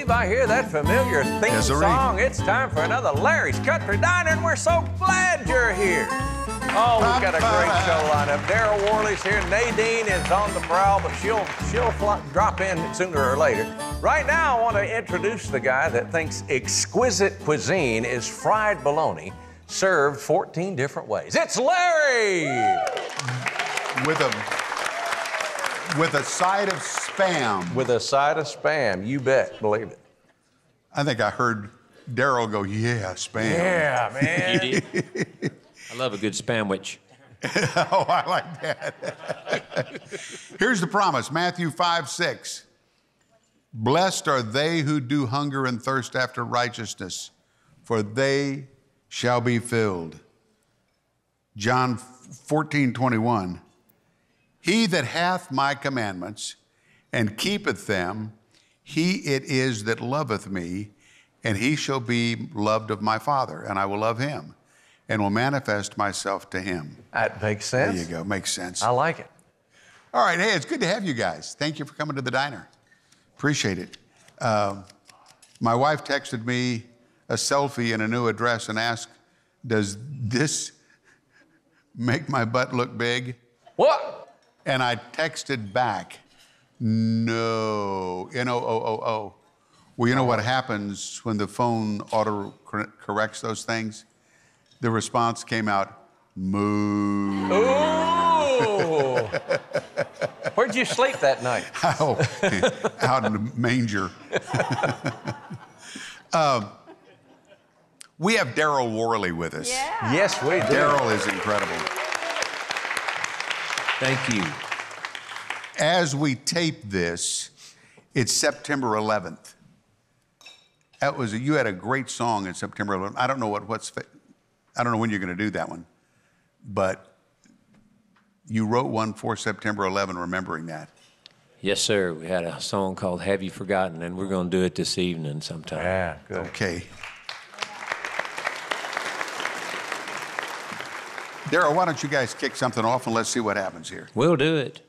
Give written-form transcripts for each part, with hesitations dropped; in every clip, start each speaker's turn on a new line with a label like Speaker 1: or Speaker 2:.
Speaker 1: believe I hear that familiar theme song. It's time for another Larry's Country Diner, and we're so glad you're here. Oh, we've got a great show lineup. Darryl Worley's here. Nadine is on the prowl, but she'll drop in sooner or later. Right now, I want to introduce the guy that thinks exquisite cuisine is fried bologna served 14 different ways. It's Larry!
Speaker 2: With a side of Spam.
Speaker 1: With a side of Spam, you bet, believe it.
Speaker 2: I think I heard Darryl go, yeah, Spam.
Speaker 1: Yeah, man.
Speaker 3: You did? I love a good Spamwich.
Speaker 2: Oh, I like that. Here's the promise, Matthew 5:6. Blessed are they who do hunger and thirst after righteousness, for they shall be filled. John 14:21. He that hath my commandments and keepeth them, he it is that loveth me, and he shall be loved of my Father, and I will love him, and will manifest myself to him.
Speaker 1: That makes sense.
Speaker 2: There you go, makes sense.
Speaker 1: I like it.
Speaker 2: All right, hey, it's good to have you guys. Thank you for coming to the diner. Appreciate it. My wife texted me a selfie and a new address and asked, does this make my butt look big?
Speaker 1: What?
Speaker 2: And I texted back, no, N-O-O-O-O. Well, you know what happens when the phone auto-corrects those things? The response came out, moo.
Speaker 1: Ooh! Where'd you sleep that night?
Speaker 2: Oh, out in the manger. We have Darryl Worley with us.
Speaker 4: Yeah.
Speaker 1: Yes, we do.
Speaker 2: Darryl is incredible.
Speaker 3: Thank you.
Speaker 2: As we tape this, it's September 11th. You had a great song in September 11th. I don't know I don't know when you're going to do that one, but you wrote one for September 11, remembering that.
Speaker 3: Yes, sir. We had a song called Have You Forgotten, and we're going to do it this evening sometime.
Speaker 1: Yeah, good.
Speaker 2: Okay. Darryl, why don't you guys kick something off and let's see what happens here.
Speaker 3: We'll do it.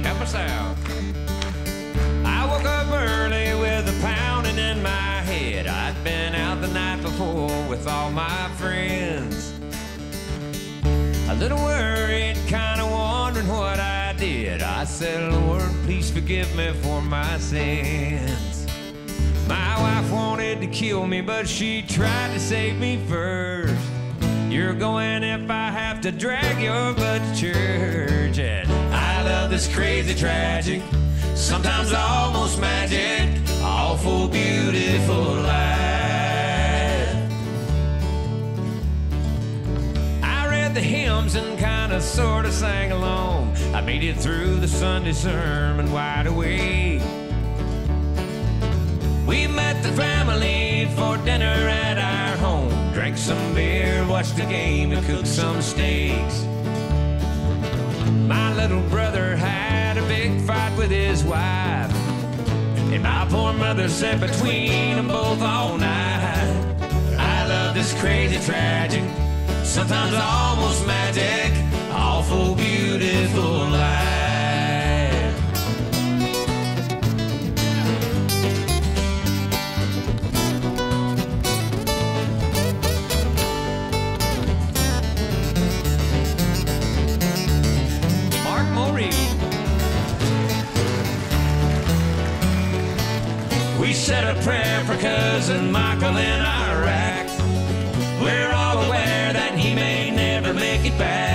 Speaker 3: Help us out. I woke up early with a pounding in my head. I'd been out the night before with all my friends. A little worried, kind of wondering what I did. I said, Lord, please forgive me for my sins. My wife wanted to kill me, but she tried to save me first. You're going if I have to drag your butt to church. And I love this crazy tragic, sometimes almost magic, awful beautiful life. The hymns and kind of sort of sang along. I made it through the Sunday sermon wide awake. We met the family for dinner at our home, drank some beer, watched the game, and cooked some steaks. My little brother had a big fight with his wife, and my poor mother sat between them both all night. I love this crazy tragic, sometimes almost magic, awful beautiful life. Mark Murray. We said a prayer for cousin Michael in Iraq. We're all aware that he may never make it back.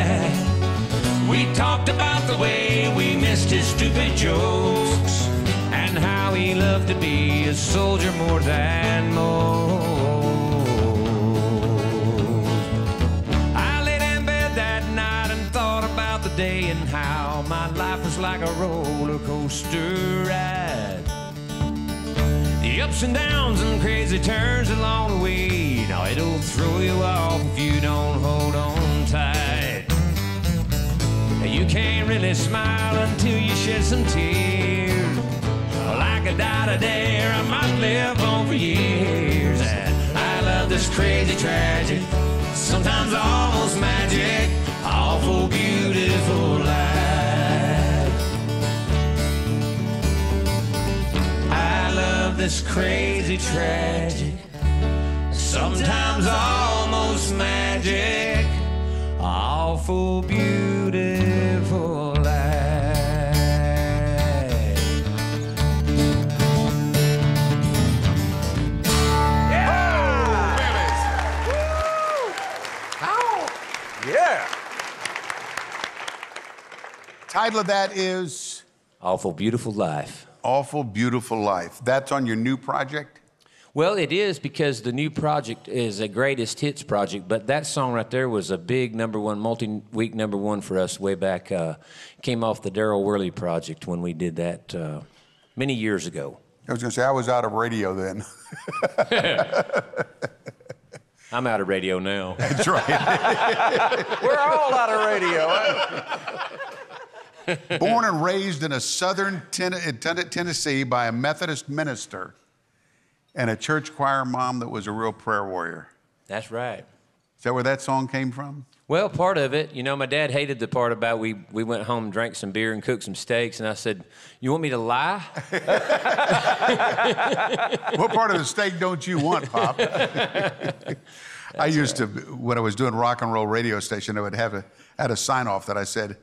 Speaker 3: We talked about the way we missed his stupid jokes and how he loved to be a soldier more than most. I laid in bed that night and thought about the day and how my life was like a roller coaster ride. The ups and downs and crazy turns along the way. Now it'll throw you off if you don't hold on tight. You can't really smile until you shed some tears. Like I died a dare, I might live on for years. And I this crazy tragic, sometimes almost magic, awful beautiful life. I love this crazy tragic, sometimes almost magic, awful beautiful life.
Speaker 1: Yeah.
Speaker 2: Title of that is
Speaker 3: Awful Beautiful Life.
Speaker 2: Awful Beautiful Life. That's on your new project?
Speaker 3: Well, it is, because the new project is a greatest hits project, but that song right there was a big #1, multi-week #1 for us way back. Came off the Darryl Worley project when we did that many years ago.
Speaker 2: I was going to say, I was out of radio then.
Speaker 3: I'm out of radio now.
Speaker 2: That's right.
Speaker 1: We're all out of radio.
Speaker 2: Born and raised in a southern Tennessee by a Methodist minister and a church choir mom that was a real prayer warrior.
Speaker 3: That's right.
Speaker 2: Is that where that song came from?
Speaker 3: Well, part of it, you know, my dad hated the part about we went home and drank some beer and cooked some steaks, and I said, "You want me to lie?"
Speaker 2: What part of the steak don't you want, Pop? I used to, when I was doing rock and roll radio station, I would have a sign-off that I said,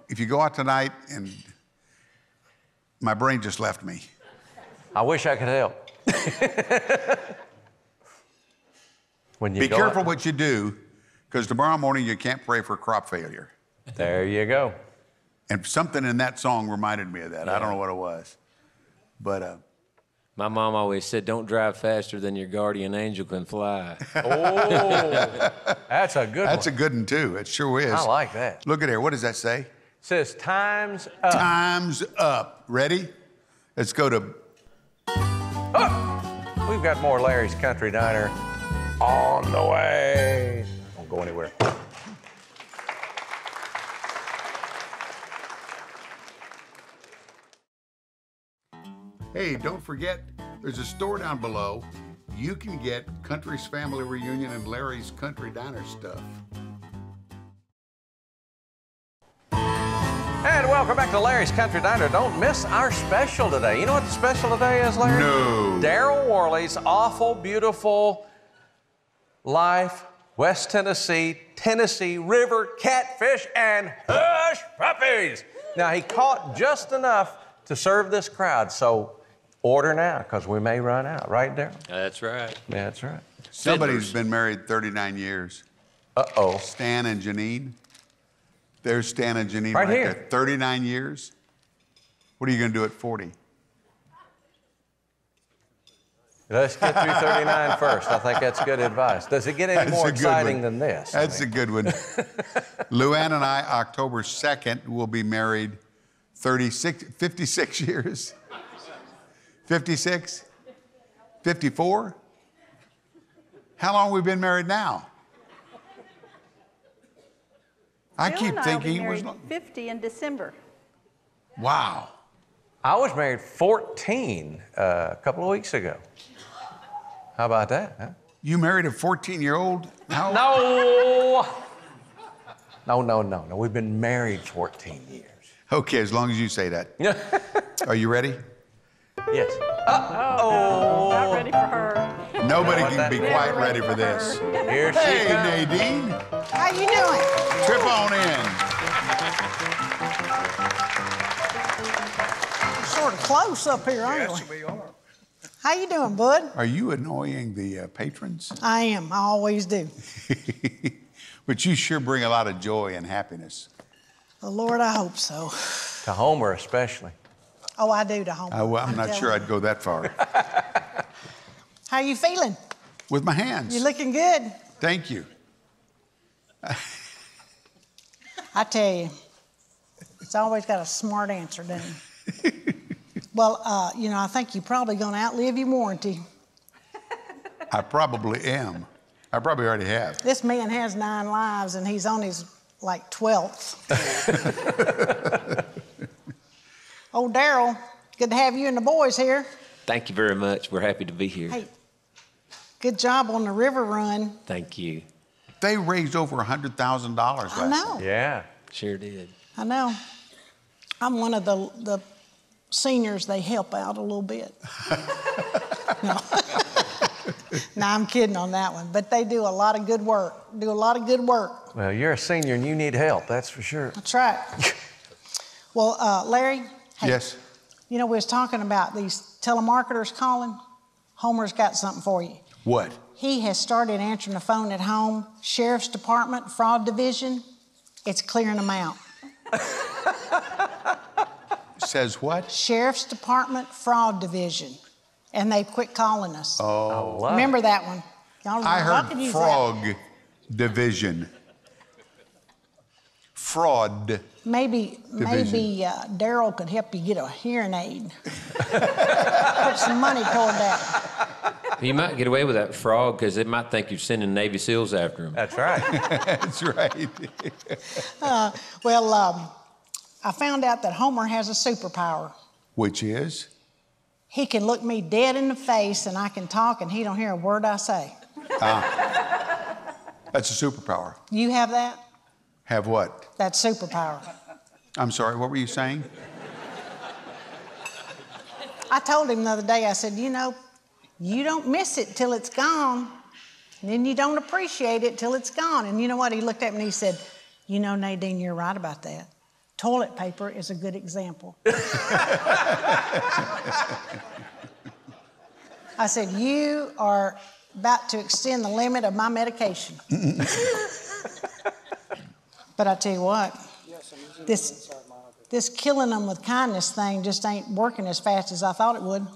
Speaker 2: if you go out tonight and my brain just left me.
Speaker 1: I wish I could help. When you
Speaker 2: Be
Speaker 1: go
Speaker 2: careful
Speaker 1: out,
Speaker 2: what you do, because tomorrow morning you can't pray for crop failure.
Speaker 1: there you go.
Speaker 2: And something in that song reminded me of that. I don't know what it was. But
Speaker 3: My mom always said, "Don't drive faster than your guardian angel can fly."
Speaker 1: Oh, that's a good
Speaker 2: that's
Speaker 1: one.
Speaker 2: a good one, too. It sure is.
Speaker 1: I like that.
Speaker 2: Look at here. What does that say?
Speaker 1: It says time's up.
Speaker 2: Time's up. Ready? Let's go to...
Speaker 1: Oh, we've got more Larry's Country Diner on the way. Don't go anywhere.
Speaker 2: Hey, don't forget, there's a store down below. You can get Country's Family Reunion and Larry's Country Diner stuff.
Speaker 1: And welcome back to Larry's Country Diner. Don't miss our special today. You know what the special today is, Larry?
Speaker 2: No.
Speaker 1: Darryl Worley's Awful Beautiful Life, West Tennessee, Tennessee River Catfish and Hush Puppies. Now, he caught just enough to serve this crowd, so order now, because we may run out. Right, Darryl?
Speaker 3: That's right.
Speaker 1: Yeah, that's right.
Speaker 2: Somebody's been married 39 years.
Speaker 1: Uh-oh.
Speaker 2: Stan and Janine. There's Stan and Janine
Speaker 1: Right
Speaker 2: right
Speaker 1: here.
Speaker 2: there. 39 years. What are you going to do at 40?
Speaker 1: Let's get through 39 first. I think that's good advice. Does it get any more exciting than this?
Speaker 2: That's a good one. Luann and I, October 2nd, will be married 56 years. 56? 54? How long have we been married now? I
Speaker 4: Bill
Speaker 2: keep
Speaker 4: and I
Speaker 2: thinking
Speaker 4: will
Speaker 2: it
Speaker 4: be
Speaker 2: was...
Speaker 4: married 50 in December.
Speaker 2: Wow.
Speaker 1: I was married 14 a couple of weeks ago. How about that, huh?
Speaker 2: You married a 14-year-old? How?
Speaker 1: No. We've been married 14 years.
Speaker 2: Okay, as long as you say that. Are you ready?
Speaker 1: Yes.
Speaker 4: No, not ready for her.
Speaker 2: Nobody
Speaker 1: Know what
Speaker 2: can
Speaker 1: that
Speaker 2: be
Speaker 1: means?
Speaker 2: quite ready for this.
Speaker 1: Here she
Speaker 2: Hey,
Speaker 1: comes.
Speaker 2: Nadine.
Speaker 5: How you doing?
Speaker 2: Trip on in.
Speaker 5: Sort of close up here, aren't we?
Speaker 2: we are.
Speaker 5: How you doing, bud?
Speaker 2: Are you annoying the patrons?
Speaker 5: I am. I always do.
Speaker 2: But you sure bring a lot of joy and happiness.
Speaker 5: The Lord, I hope so.
Speaker 1: To Homer especially.
Speaker 5: Oh, I do to home.
Speaker 2: I'm not sure I'd go that far.
Speaker 5: How you feeling?
Speaker 2: With my hands.
Speaker 5: You looking good?
Speaker 2: Thank you.
Speaker 5: I tell you, it's always got a smart answer, doesn't it? Well, I think you're probably going to outlive your warranty.
Speaker 2: I probably am. I probably already have.
Speaker 5: This man has 9 lives, and he's on his, 12th. Oh, Darryl, good to have you and the boys here.
Speaker 3: Thank you very much. We're happy to be here.
Speaker 5: Hey, good job on the river run.
Speaker 3: Thank you.
Speaker 2: They raised over $100,000 last
Speaker 5: I know.
Speaker 2: night.
Speaker 1: Yeah.
Speaker 3: Sure did.
Speaker 5: I know. I'm one of the seniors they help out a little bit. No. No, I'm kidding on that one. But they do a lot of good work.
Speaker 1: Well, you're a senior and you need help, that's for sure.
Speaker 5: That's right. Well, Larry. Hey,
Speaker 2: Yes.
Speaker 5: You know, we was talking about these telemarketers calling. Homer's got something for you.
Speaker 2: What?
Speaker 5: He has started answering the phone at home. Sheriff's Department, Fraud Division. It's clearing them out.
Speaker 2: Says what?
Speaker 5: Sheriff's Department, Fraud Division. And they've quit calling us.
Speaker 2: Oh.
Speaker 5: Remember that one? Y'all
Speaker 2: I
Speaker 5: I
Speaker 2: heard
Speaker 5: could use
Speaker 2: frog division. Fraud.
Speaker 5: Maybe Darryl could help you get a hearing aid. Put some money toward that.
Speaker 3: You might get away with that frog because it might think you're sending Navy SEALs after him.
Speaker 1: That's right.
Speaker 2: That's right.
Speaker 5: I found out that Homer has a superpower.
Speaker 2: Which is?
Speaker 5: He can look me dead in the face and I can talk and he don't hear a word I say.
Speaker 2: That's a superpower.
Speaker 5: You have that?
Speaker 2: Have what?
Speaker 5: That superpower.
Speaker 2: I'm sorry, what were you saying?
Speaker 5: I told him the other day, I said, you know, you don't miss it till it's gone. And then you don't appreciate it till it's gone. And you know what? He looked at me and he said, you know, Nadine, you're right about that. Toilet paper is a good example. I said, you are about to extend the limit of my medication. But I tell you what, this killing them with kindness thing just ain't working as fast as I thought it would.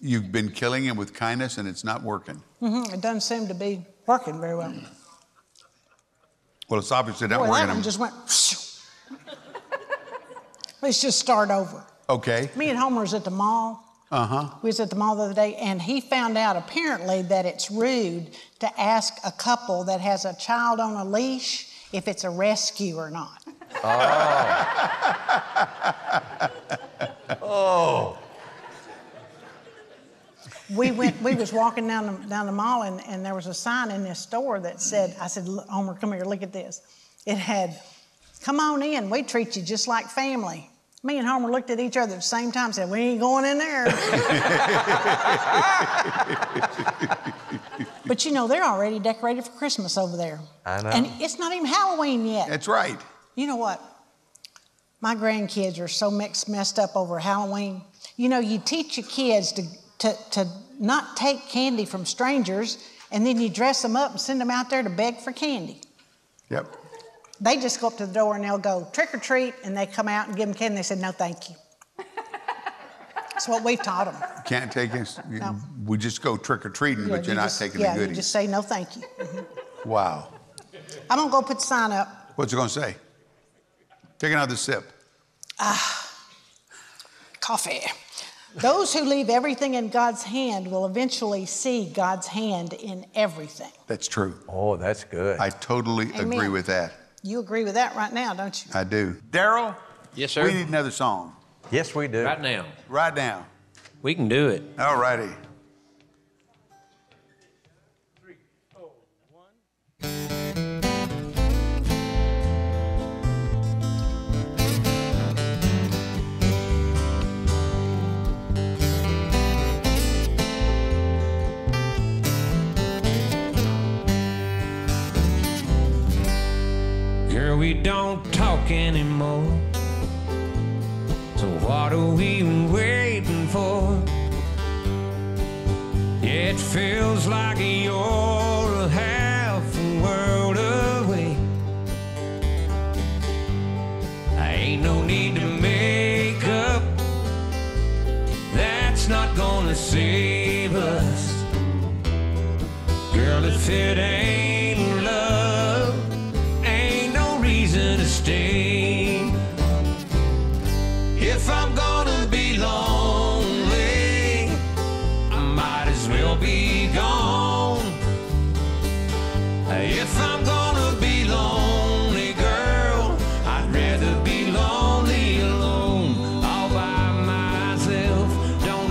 Speaker 2: You've been killing him with kindness and it's not working.
Speaker 5: It doesn't seem to be working very well.
Speaker 2: Well, it's obviously not
Speaker 5: Boy,
Speaker 2: working.
Speaker 5: that one just went. Let's just start over.
Speaker 2: Okay.
Speaker 5: Me and Homer was at the mall. We was at the mall the other day, and he found out apparently that it's rude to ask a couple that has a child on a leash if it's a rescue or not.
Speaker 1: Oh.
Speaker 5: We was walking down the mall, and there was a sign in this store that said, I said, Homer, come here, look at this. It had, come on in, we treat you just like family. Me and Homer looked at each other at the same time and said, we ain't going in there. But you know, they're already decorated for Christmas over there.
Speaker 1: I know.
Speaker 5: And it's not even Halloween yet.
Speaker 2: That's right.
Speaker 5: You know what? My grandkids are so messed up over Halloween. You know, you teach your kids to not take candy from strangers, and then you dress them up and send them out there to beg for candy.
Speaker 2: Yep.
Speaker 5: They just go up to the door and they'll go trick or treat, and they come out and give them candy and they say, no, thank you. That's what we've taught them.
Speaker 2: Can't take us.
Speaker 5: No.
Speaker 2: We just go trick or treating, but you're not taking the
Speaker 5: Yeah,
Speaker 2: goodies.
Speaker 5: you just say no, thank you.
Speaker 2: Wow.
Speaker 5: I'm gonna go put the sign up.
Speaker 2: What's it going to say? Take another sip.
Speaker 5: Coffee. Those who leave everything in God's hand will eventually see God's hand in everything.
Speaker 2: That's true.
Speaker 1: Oh, that's good.
Speaker 2: I totally
Speaker 5: Amen.
Speaker 2: agree with that.
Speaker 5: You agree with that right now, don't you?
Speaker 2: I do. Darryl?
Speaker 3: Yes, sir.
Speaker 2: We need another song.
Speaker 1: Yes, we do.
Speaker 3: Right now.
Speaker 2: Right now.
Speaker 3: We can do it.
Speaker 2: All righty.
Speaker 3: Girl, we don't talk anymore. So what are we waiting for? It feels like you're half a world away. Ain't no need to make up. That's not gonna save us. Girl, if it ain't love, ain't no reason to stay. If I'm gonna be lonely, I might as well be gone. If I'm gonna be lonely, girl, I'd rather be lonely alone. All by myself, don't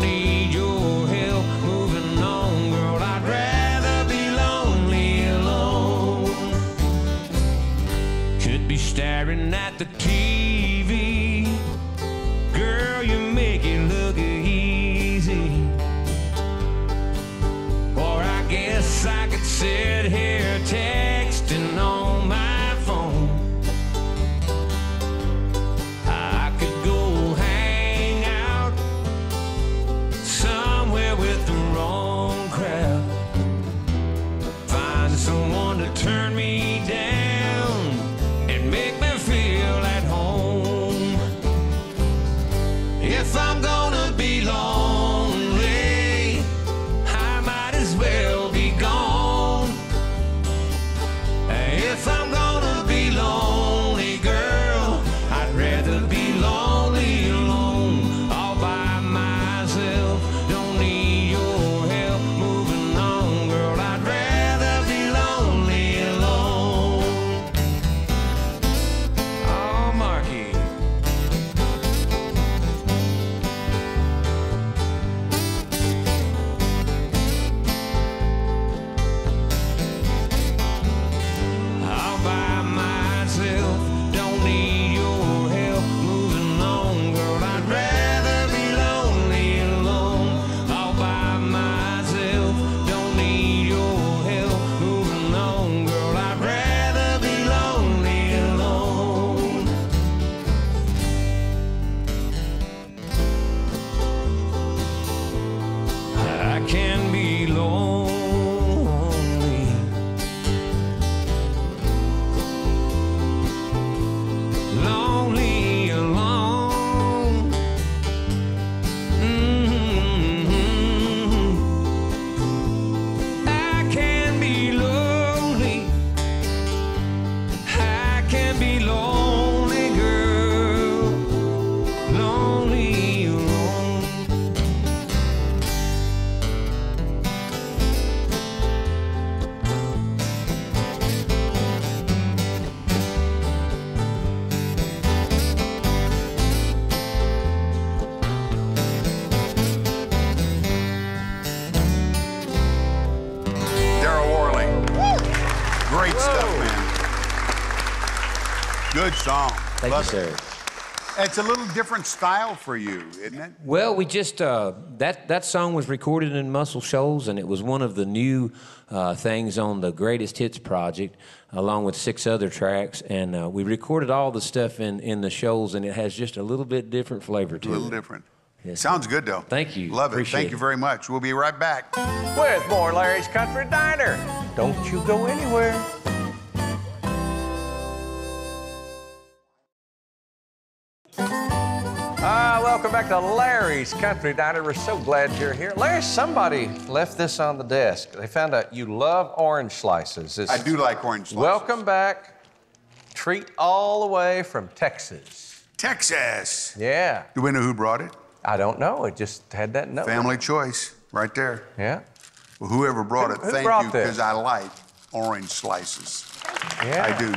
Speaker 2: Good song.
Speaker 3: Thank
Speaker 2: Love
Speaker 3: you,
Speaker 2: it.
Speaker 3: sir.
Speaker 2: It's a little different style for you, isn't it?
Speaker 3: Well, we just, that song was recorded in Muscle Shoals, and it was one of the new things on the Greatest Hits project, along with 6 other tracks. And we recorded all the stuff in the Shoals, and it has just a little bit different flavor to it.
Speaker 2: A little different.
Speaker 3: Yes.
Speaker 2: Sounds good, though.
Speaker 3: Thank you.
Speaker 2: Love it.
Speaker 3: Appreciate
Speaker 2: Thank you very much. We'll be right back.
Speaker 1: With more Larry's Country Diner. Don't you go anywhere. Welcome back to Larry's Country Diner. We're so glad you're here. Larry, somebody left this on the desk. They found out you love orange slices.
Speaker 2: I do like orange slices.
Speaker 1: Welcome back. Treat all the way from Texas.
Speaker 2: Texas.
Speaker 1: Yeah.
Speaker 2: Do we know who brought it?
Speaker 1: I don't know. It just had that note.
Speaker 2: Family choice, right there.
Speaker 1: Yeah.
Speaker 2: Well, whoever brought it,
Speaker 1: Who
Speaker 2: thank
Speaker 1: brought
Speaker 2: you,
Speaker 1: this?
Speaker 2: because I like orange slices.
Speaker 1: Yeah.
Speaker 2: I do.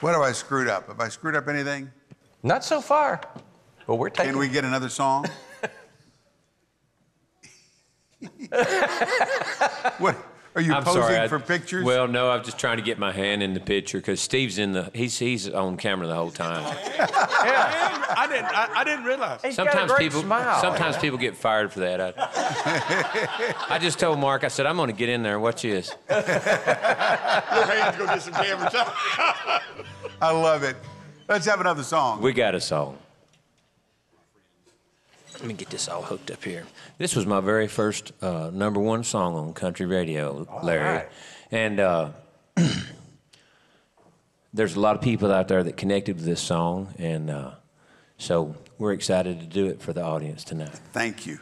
Speaker 2: What have I screwed up? Have I screwed up anything?
Speaker 1: Not so far, but we're taking...
Speaker 2: Can we get another song? What? Are you posing for pictures?
Speaker 3: Well, no, I'm just trying to get my hand in the picture because Steve's he's on camera the whole time.
Speaker 1: Yeah.
Speaker 6: I didn't realize.
Speaker 1: He's got a great smile.
Speaker 3: Sometimes people get fired for that. I just told Mark, I said, I'm going to get in there and watch this.
Speaker 6: Your hands go get some camera time.
Speaker 2: I love it. Let's have another song.
Speaker 3: We got a song. Let me get this all hooked up here. This was my very first #1 song on country radio, Larry.
Speaker 1: Right.
Speaker 3: And there's a lot of people out there that connected with this song, and so we're excited to do it for the audience tonight.
Speaker 2: Thank you.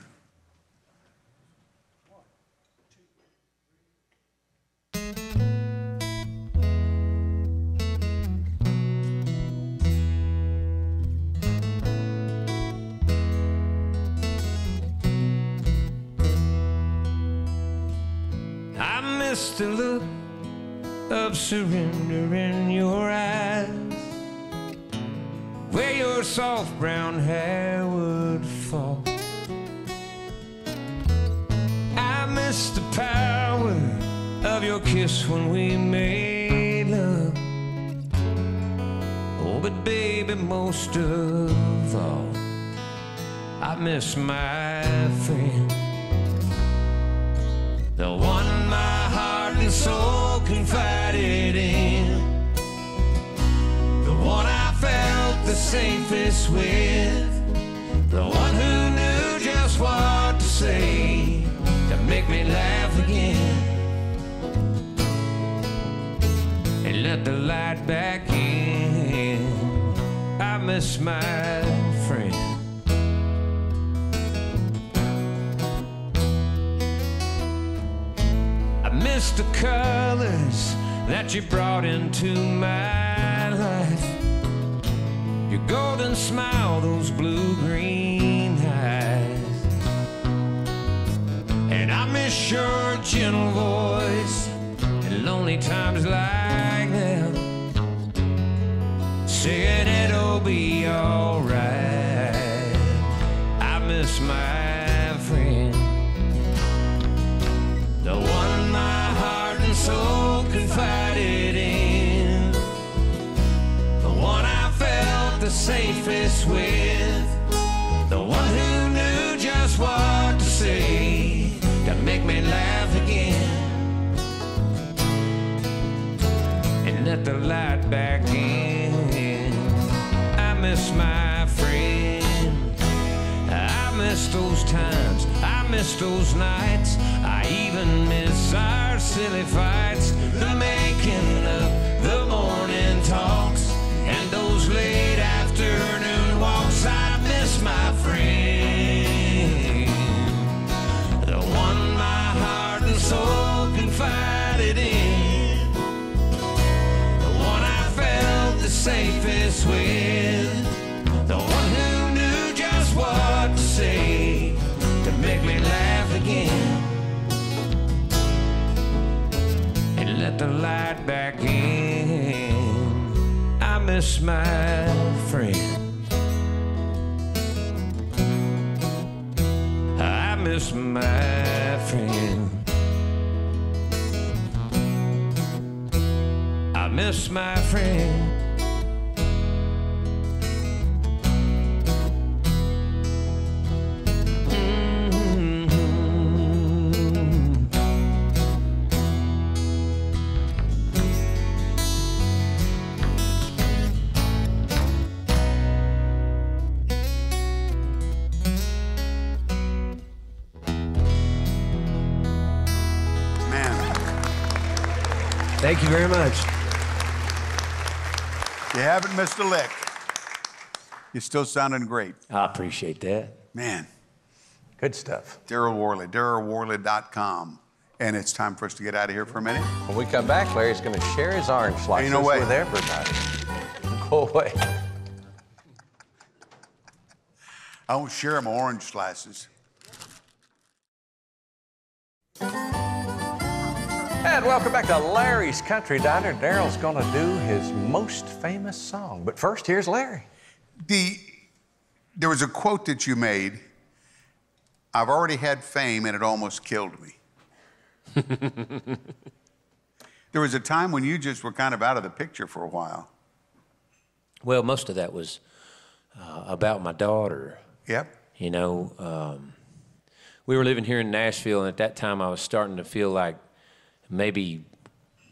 Speaker 3: The look of surrender in your eyes, where your soft brown hair would fall. I miss the power of your kiss when we made love. Oh, but baby, most of all, I miss my friend, the one my heart and soul confided in, the one I felt the safest with, the one who knew just what to say to make me laugh again, and let the light back in. I miss my friend. Miss the colors that you brought into my life, your golden smile, those blue-green eyes, and I miss your gentle voice in lonely times like that, saying it'll be all right. I miss my friend, the one my heart and soul confided in, the one I felt the safest with, the one who knew just what to say to make me laugh again, and let the light back in. I miss my friend, I miss those times, I miss those nights, I even miss our silly fights, the making of the morning talks, and those late afternoon walks. I miss my friend, the one my heart and soul confided in, the one I felt the safest with, the one who knew just what to say to make me laugh again, and let the light back in. I miss my friend, I miss my friend, I miss my friend. Thank you very much.
Speaker 2: You haven't missed a lick. You're still sounding great.
Speaker 3: I appreciate that.
Speaker 2: Man.
Speaker 1: Good stuff.
Speaker 2: Darryl Worley, DarrylWorley.com. And it's time for us to get out of here for a minute.
Speaker 1: When we come back, Larry's going to share his orange slices
Speaker 2: Ain't no way.
Speaker 1: with everybody. Go away.
Speaker 2: I won't share my orange slices.
Speaker 1: And welcome back to Larry's Country Diner. Darryl's going to do his most famous song. But first, here's Larry.
Speaker 2: There was a quote that you made. I've already had fame and it almost killed me. There was a time when you just were kind of out of the picture for a while.
Speaker 3: Well, most of that was about my daughter.
Speaker 2: Yep.
Speaker 3: You know, we were living here in Nashville, and at that time I was starting to feel like maybe,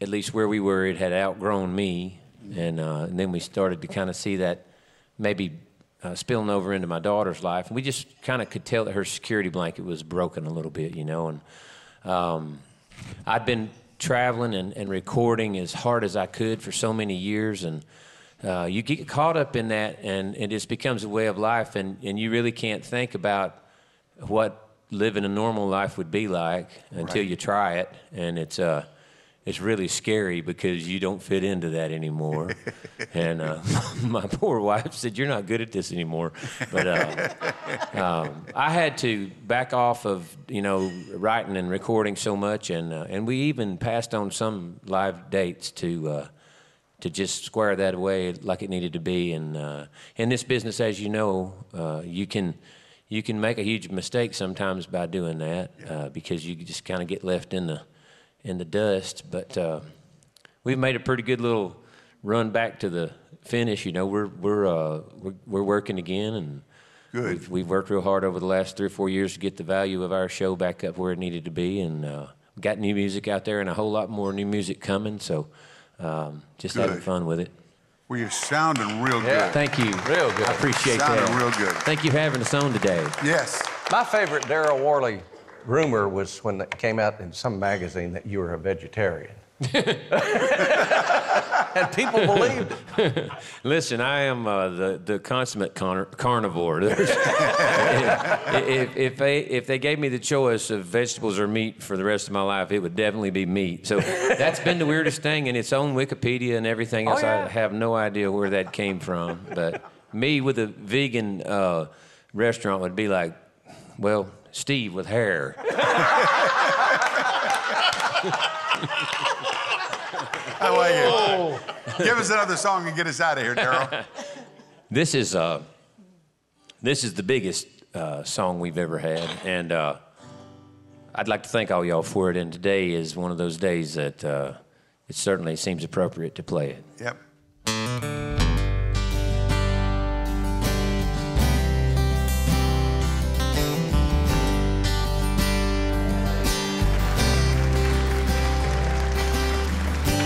Speaker 3: at least where we were, it had outgrown me. And then we started to kind of see that maybe spilling over into my daughter's life. And we just kind of could tell that her security blanket was broken a little bit, you know. And I'd been traveling and recording as hard as I could for so many years. And you get caught up in that, and it just becomes a way of life. And you really can't think about what living a normal life would be like until you try it, and it's really scary because you don't fit into that anymore. And my poor wife said, "You're not good at this anymore." But I had to back off of, you know, writing and recording so much, and we even passed on some live dates to just square that away like it needed to be. And in this business, as you know, you can make a huge mistake sometimes by doing that, because you just kind of get left in the dust. But we've made a pretty good little run back to the finish. You know, we're working again, and
Speaker 2: good.
Speaker 3: We've worked real hard over the last 3 or 4 years to get the value of our show back up where it needed to be, and got new music out there and a whole lot more new music coming. So just having fun with it.
Speaker 2: Well, you're sounding real good.
Speaker 3: Thank you.
Speaker 1: Real good.
Speaker 3: I appreciate that.
Speaker 2: Sounding real good.
Speaker 3: Thank you for having us on today.
Speaker 2: Yes.
Speaker 1: My favorite Darryl Worley rumor was when it came out in some magazine that you were a vegetarian. And people believed it.
Speaker 3: Listen, I am the consummate carnivore. If they gave me the choice of vegetables or meat for the rest of my life, it would definitely be meat. So that's been the weirdest thing, and its own Wikipedia and everything else. I have no idea where that came from. But me with a vegan restaurant would be like, well, Steve with hair.
Speaker 2: I like it. Give us another song and get us out of here, Darryl.
Speaker 3: This is the biggest song we've ever had, and I'd like to thank all y'all for it. And today is one of those days that it certainly seems appropriate to play it.
Speaker 2: Yep.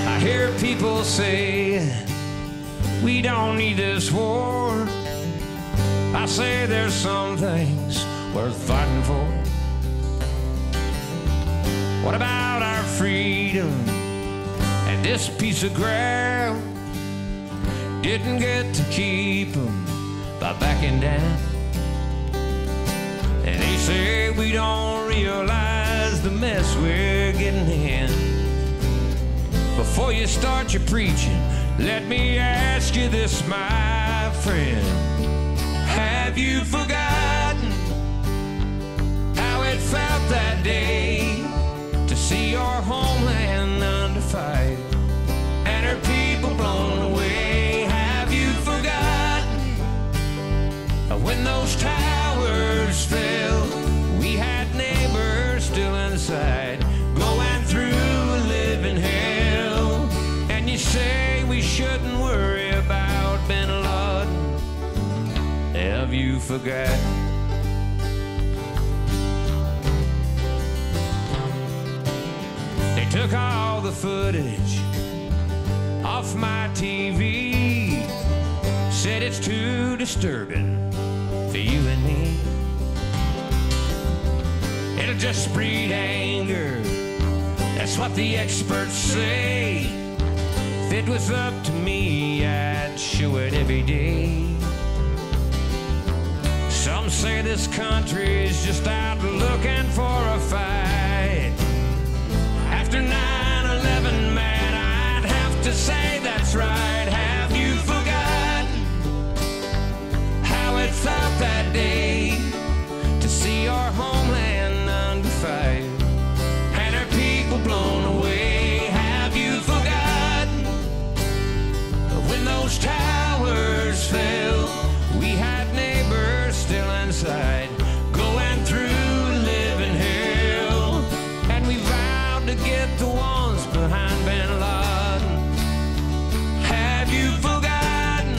Speaker 3: I hear people say we don't need this war. I say there's some things worth fighting for. What about our freedom and this piece of ground? Didn't get to keep them by backing down. And they say we don't realize the mess we're getting in. Before you start your preaching, let me ask you this, my friend. Have you forgotten how it felt that day to see your homeland under fire and her people blown away? Have you forgotten when those towers fell? We had neighbors still inside, going through a living hell. And you say have you forgotten? They took all the footage off my TV, said it's too disturbing for you and me. It'll just breed anger, that's what the experts say. If it was up to me, I'd show it every day. Some say this country is just out looking for a fight. After 9/11, man, I'd have to say that's right. Have you forgotten how it felt that day to see our homeland under fire and our people blown away? Have you forgotten when those towers fell? We had neighbors still inside, going through living hell, and we vowed to get the ones behind bin Laden. Have you forgotten?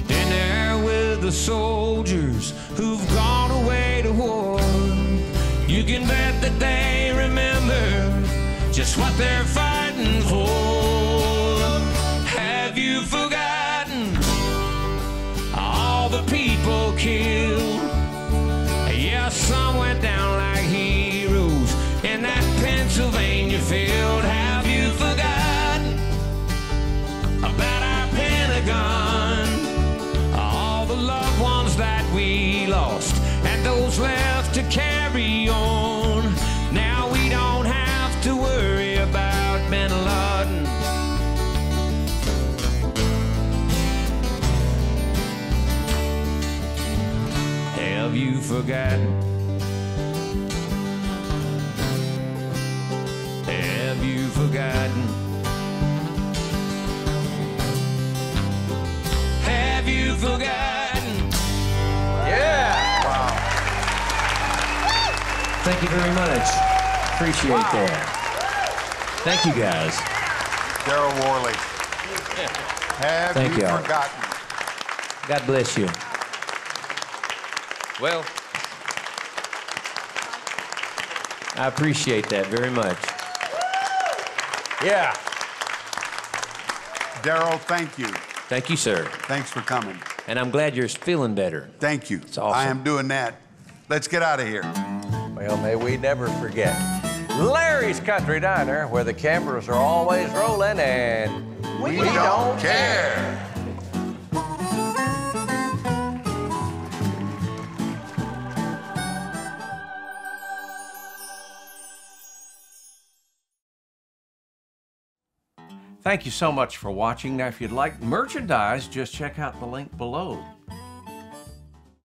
Speaker 3: In there with the soldiers who've gone away to war, you can bet that they remember just what they're fighting for. Have you forgotten all the people killed? Yeah, some went down like heroes in that Pennsylvania field. Have you forgotten about our Pentagon? All the loved ones that we lost and those left to carry on. Now we don't have to worry about bin Laden. Have you forgotten? Have you forgotten? Have you forgotten?
Speaker 1: Yeah.
Speaker 2: Wow.
Speaker 7: Thank you very much. Appreciate that. Thank you, guys.
Speaker 2: Darryl Worley. Have
Speaker 7: Thank
Speaker 2: you
Speaker 7: y'all.
Speaker 2: forgotten?
Speaker 7: God bless you.
Speaker 3: Well,
Speaker 7: I appreciate that very much.
Speaker 1: Yeah.
Speaker 2: Darryl, thank you.
Speaker 7: Thank you, sir.
Speaker 2: Thanks for coming.
Speaker 7: And I'm glad you're feeling better.
Speaker 2: Thank you.
Speaker 7: It's awesome.
Speaker 2: I am doing that. Let's get out of here.
Speaker 1: Well, may we never forget Larry's Country Diner, where the cameras are always rolling and
Speaker 2: We don't care.
Speaker 1: Thank you so much for watching. Now, if you'd like merchandise, just check out the link below.